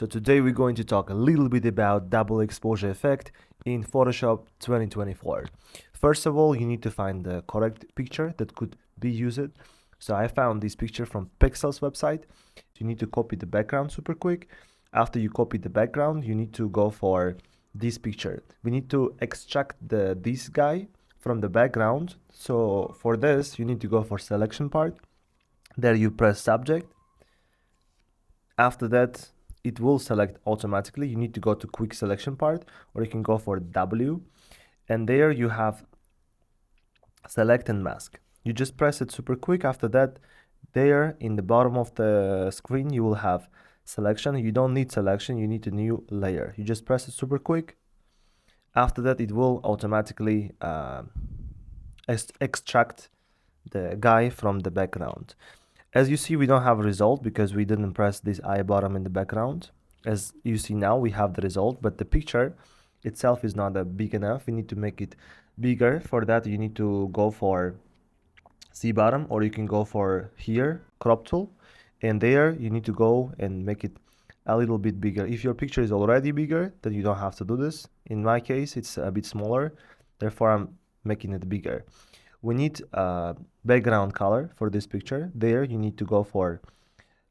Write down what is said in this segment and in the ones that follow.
So today we're going to talk a little bit about double exposure effect in Photoshop 2024. First of all, you need to find the correct picture that could be used. So I found this picture from Pixel's website. You need to copy the background super quick. After you copy the background, you need to go for this picture. We need to extract this guy from the background. So for this, you need to go for selection part. There you press subject. After that, it will select automatically. You need to go to quick selection part, or you can go for W, and there you have select and mask. You just press it super quick. After that, there in the bottom of the screen you will have selection. You don't need selection, you need a new layer. You just press it super quick. After that, it will automatically extract the guy from the background. As you see, we don't have a result because we didn't press this eye bottom in the background. As you see now, we have the result, but the picture itself is not big enough. We need to make it bigger. For that, you need to go for C bottom, or you can go for here, crop tool, and there you need to go and make it a little bit bigger. If your picture is already bigger, then you don't have to do this. In my case, it's a bit smaller, therefore I'm making it bigger. We need a background color for this picture. There you need to go for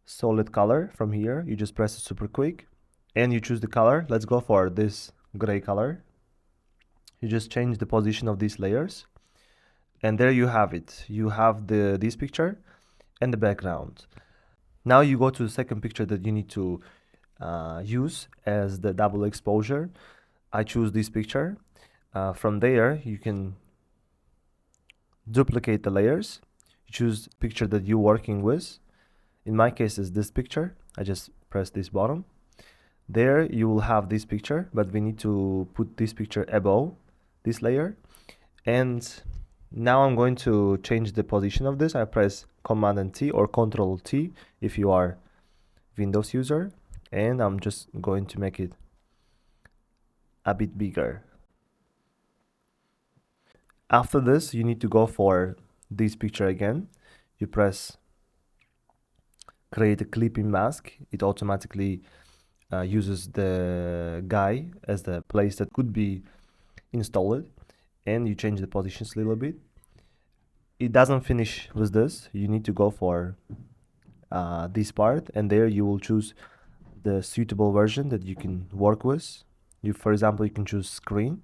solid color. From here you just press it super quick and you choose the color. Let's go for this gray color. You just change the position of these layers, and there you have it. You have this picture and the background. Now you go to the second picture that you need to use as the double exposure. I choose this picture. From there you can duplicate the layers. You choose picture that you're working with. In my case is this picture. I just press this bottom. There you will have this picture, but we need to put this picture above this layer. And now I'm going to change the position of this. I press Command and T or Control T if you are Windows user, and I'm just going to make it a bit bigger. After this, you need to go for this picture again. You press create a clipping mask. It automatically uses the guy as the place that could be installed, and you change the positions a little bit. It doesn't finish with this. You need to go for this part, and there you will choose the suitable version that you can work with. For example, you can choose screen.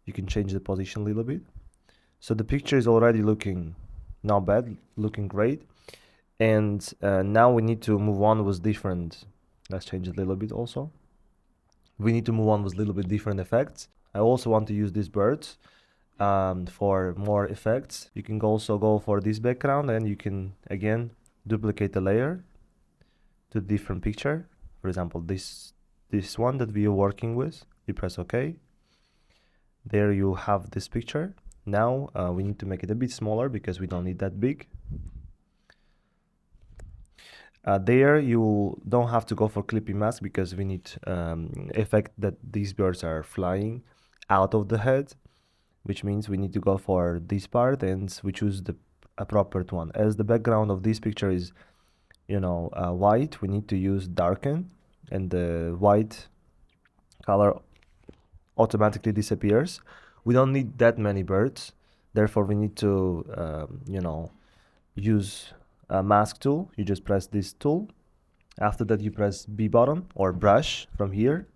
You can change the position a little bit. So the picture is already looking not bad, looking great. And now we need to move on with different, let's change it a little bit also. We need to move on with a little bit different effects. I also want to use these birds for more effects. You can also go for this background, and you can again duplicate the layer to different picture. For example, this one that we are working with. You press OK. There you have this picture. Now we need to make it a bit smaller because we don't need that big. There you don't have to go for clipping mask because we need effect that these birds are flying out of the head, which means we need to go for this part, and we choose the appropriate one. As the background of this picture is, white, we need to use darken, and the white color automatically disappears. We don't need that many birds, therefore we need to use a mask tool. You just press this tool. After that you press B button or brush from here,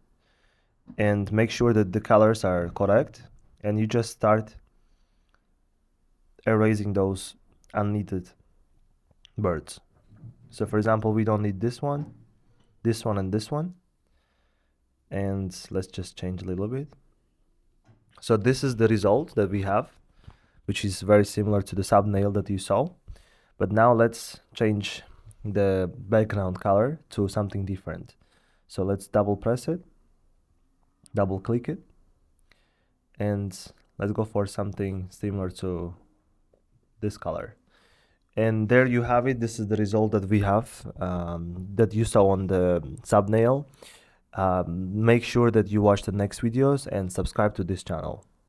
and make sure that the colors are correct, and you just start erasing those unneeded birds. So for example, we don't need this one, and this one, and let's just change a little bit. So this is the result that we have, which is very similar to the thumbnail that you saw. But now let's change the background color to something different. So let's double press it, double click it, and let's go for something similar to this color. And there you have it. This is the result that we have, that you saw on the thumbnail. Make sure that you watch the next videos and subscribe to this channel.